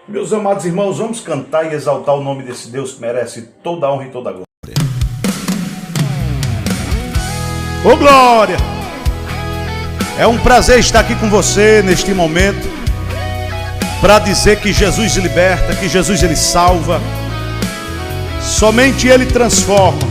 Meus amados irmãos, vamos cantar e exaltar o nome desse Deus que merece toda a honra e toda a glória. Ô glória! É um prazer estar aqui com você neste momento para dizer que Jesus liberta, que Jesus ele salva, somente ele transforma.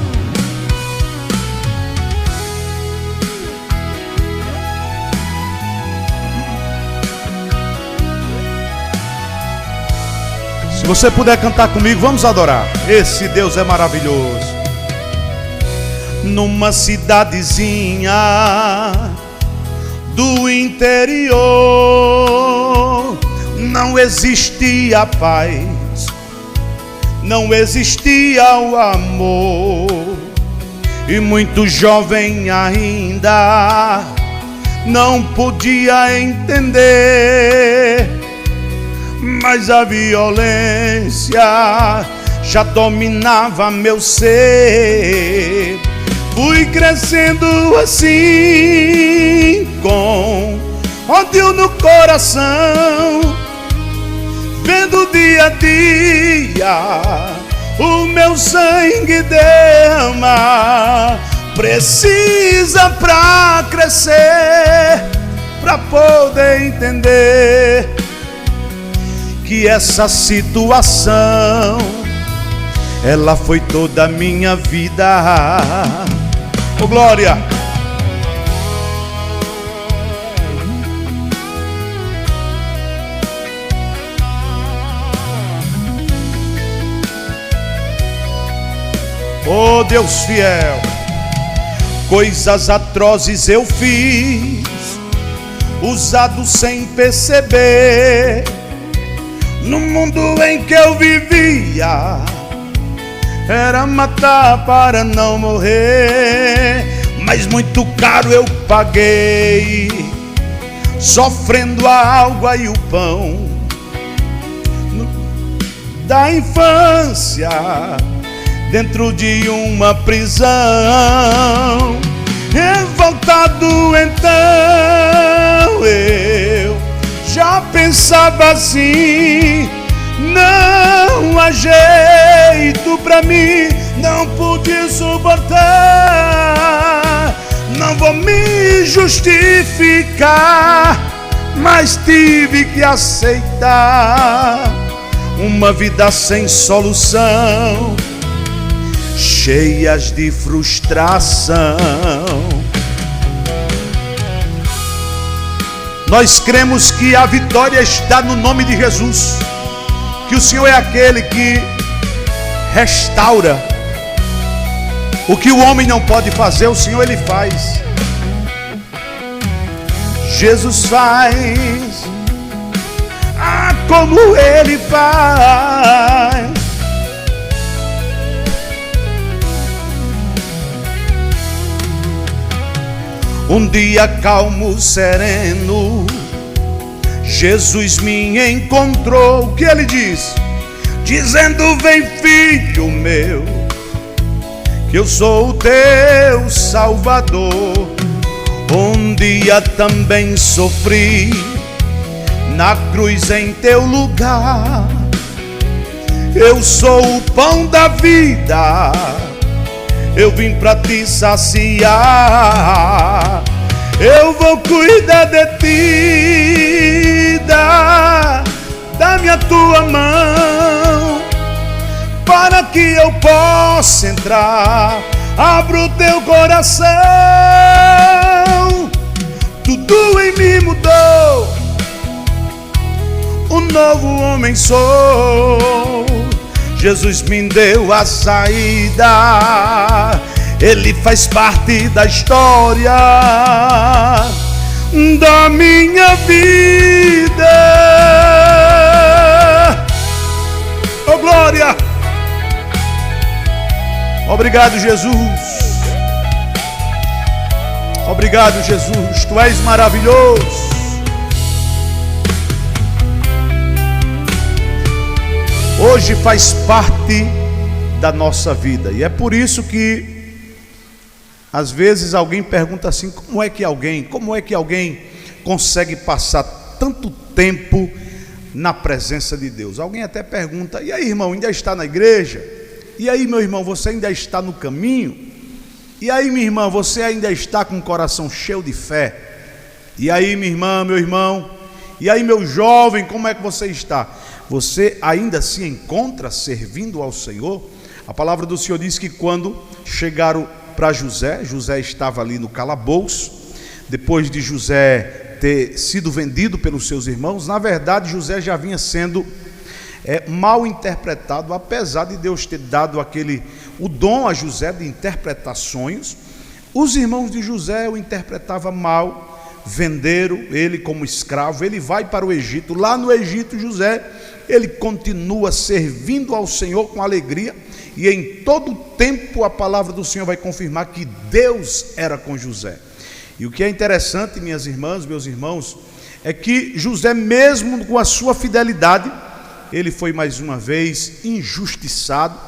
Se você puder cantar comigo, vamos adorar. Esse Deus é maravilhoso. Numa cidadezinha do interior não existia paz, não existia o amor, e muito jovem ainda não podia entender, mas a violência já dominava meu ser. Fui crescendo assim, com ódio no coração, vendo dia a dia o meu sangue derramar. Precisa pra crescer, pra poder entender que essa situação, ela foi toda a minha vida. Ô glória! Ô Deus fiel, coisas atrozes eu fiz, usado sem perceber. No mundo em que eu vivia, era matar para não morrer, mas muito caro eu paguei, sofrendo a água e o pão da infância, dentro de uma prisão. Revoltado então eu já pensava assim: não há jeito pra mim, não pude suportar. Não vou me justificar, mas tive que aceitar uma vida sem solução, cheias de frustração. Nós cremos que a vitória está no nome de Jesus, que o Senhor é aquele que restaura. O que o homem não pode fazer, o Senhor ele faz. Jesus faz, como ele faz. Um dia calmo, sereno, Jesus me encontrou. O que ele diz? Dizendo: vem filho meu, que eu sou o teu Salvador. Um dia também sofri na cruz em teu lugar. Eu sou o pão da vida, eu vim pra te saciar. Eu vou cuidar de ti, dá-me a tua mão, para que eu possa entrar. Abra o teu coração, tudo em mim mudou, um novo homem sou. Jesus me deu a saída, ele faz parte da história da minha vida. Oh glória! Obrigado, Jesus. Obrigado, Jesus. Tu és maravilhoso. Hoje faz parte da nossa vida, e é por isso que às vezes alguém pergunta assim: como é que alguém consegue passar tanto tempo na presença de Deus. Alguém até pergunta: e aí, irmão, ainda está na igreja? E aí, meu irmão, você ainda está no caminho? E aí, minha irmã, você ainda está com o coração cheio de fé? E aí, minha irmã, meu irmão? E aí, meu jovem, como é que você está? Você ainda se encontra servindo ao Senhor? A palavra do Senhor diz que quando chegaram para José, José estava ali no calabouço, depois de José ter sido vendido pelos seus irmãos. Na verdade, José já vinha sendo mal interpretado, apesar de Deus ter dado o dom a José de interpretar sonhos. Os irmãos de José o interpretavam mal, venderam ele como escravo. Ele vai para o Egito. Lá no Egito, José, ele continua servindo ao Senhor com alegria, e em todo o tempo a palavra do Senhor vai confirmar que Deus era com José. E o que é interessante, minhas irmãs, meus irmãos, é que José, mesmo com a sua fidelidade, ele foi mais uma vez injustiçado.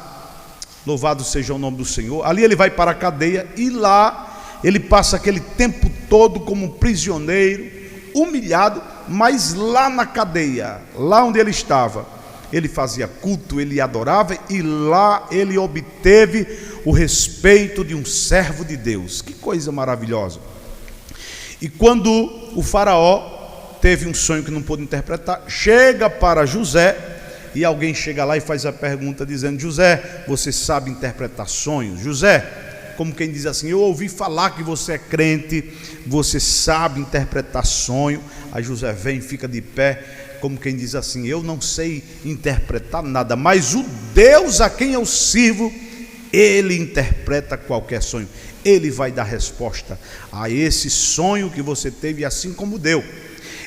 Louvado seja o nome do Senhor. Ali ele vai para a cadeia, e lá ele passa aquele tempo todo como prisioneiro, humilhado. Mas lá na cadeia, lá onde ele estava, ele fazia culto, ele adorava, e lá ele obteve o respeito de um servo de Deus. Que coisa maravilhosa! E quando o faraó teve um sonho que não pôde interpretar, chega para José, e alguém chega lá e faz a pergunta dizendo: José, você sabe interpretar sonhos? José, como quem diz assim: eu ouvi falar que você é crente, você sabe interpretar sonho. Aí José vem, fica de pé, como quem diz assim: eu não sei interpretar nada, mas o Deus a quem eu sirvo, ele interpreta qualquer sonho. Ele vai dar resposta a esse sonho que você teve, assim como deu.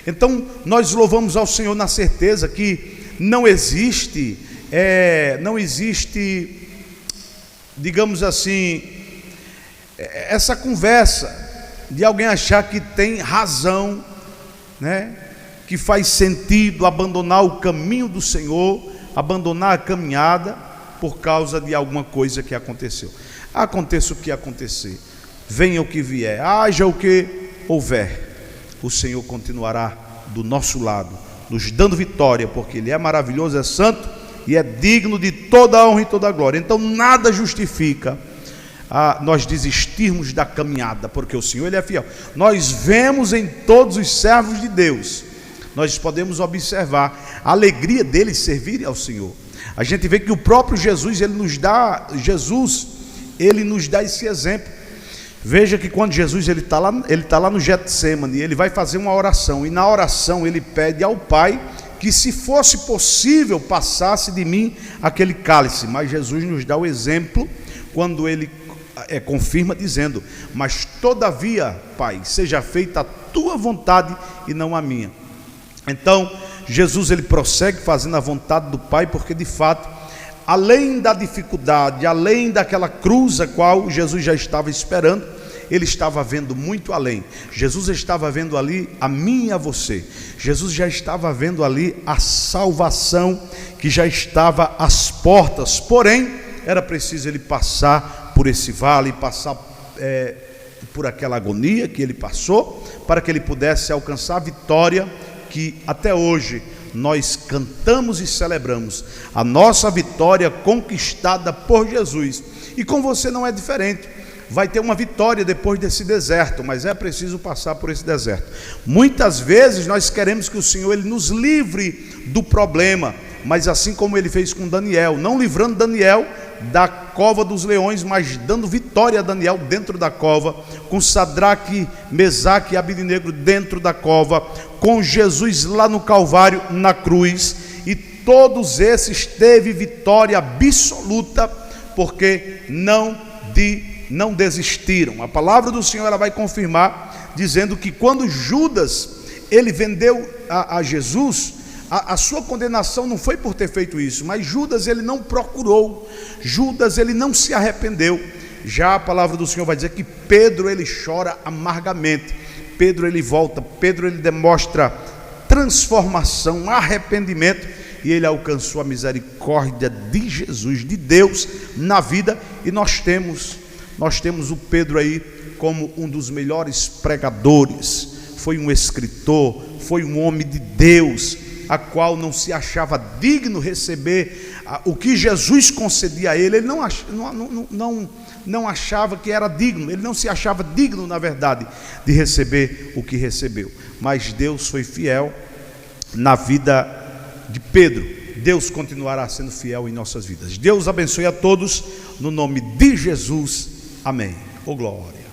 Então nós louvamos ao Senhor na certeza que não existe, digamos assim, essa conversa de alguém achar que tem razão, né? Que faz sentido abandonar o caminho do Senhor, abandonar a caminhada por causa de alguma coisa que aconteceu. Aconteça o que acontecer, venha o que vier, haja o que houver, o Senhor continuará do nosso lado, nos dando vitória, porque Ele é maravilhoso, é santo e é digno de toda a honra e toda a glória. Então nada justifica nós desistirmos da caminhada, porque o Senhor, Ele é fiel. Nós vemos em todos os servos de Deus, nós podemos observar a alegria deles servirem ao Senhor. A gente vê que o próprio Jesus, ele nos dá esse exemplo. Veja que quando Jesus ele está lá no Getsemane, ele vai fazer uma oração, e na oração ele pede ao Pai que, se fosse possível, passasse de mim aquele cálice. Mas Jesus nos dá o exemplo quando ele confirma dizendo: mas todavia, Pai, seja feita a tua vontade e não a minha. Então Jesus ele prossegue fazendo a vontade do Pai, porque de fato, além da dificuldade, além daquela cruz a qual Jesus já estava esperando, ele estava vendo muito além. Jesus estava vendo ali a mim e a você. Jesus já estava vendo ali a salvação que já estava às portas. Porém, era preciso ele passar por esse vale, passar por aquela agonia que ele passou, para que ele pudesse alcançar a vitória que até hoje nós cantamos e celebramos, a nossa vitória conquistada por Jesus. E com você não é diferente. Vai ter uma vitória depois desse deserto, mas é preciso passar por esse deserto. Muitas vezes nós queremos que o Senhor ele nos livre do problema, mas assim como ele fez com Daniel, não livrando Daniel da cova dos leões, mas dando vitória a Daniel dentro da cova, com Sadraque, Mesaque e Abednego dentro da cova, com Jesus lá no Calvário, na cruz. E todos esses teve vitória absoluta, porque não desistiram. A palavra do Senhor ela vai confirmar, dizendo que quando Judas ele vendeu a Jesus, a sua condenação não foi por ter feito isso, mas Judas ele não procurou, Judas ele não se arrependeu. Já a palavra do Senhor vai dizer que Pedro ele chora amargamente, Pedro ele volta, Pedro ele demonstra transformação, arrependimento, e ele alcançou a misericórdia de Jesus, de Deus na vida. E nós temos o Pedro aí como um dos melhores pregadores, foi um escritor, foi um homem de Deus, a qual não se achava digno receber o que Jesus concedia a ele. Ele não achava que era digno, ele não se achava digno, na verdade, de receber o que recebeu. Mas Deus foi fiel na vida de Pedro. Deus continuará sendo fiel em nossas vidas. Deus abençoe a todos, no nome de Jesus. Amém. Oh, glória.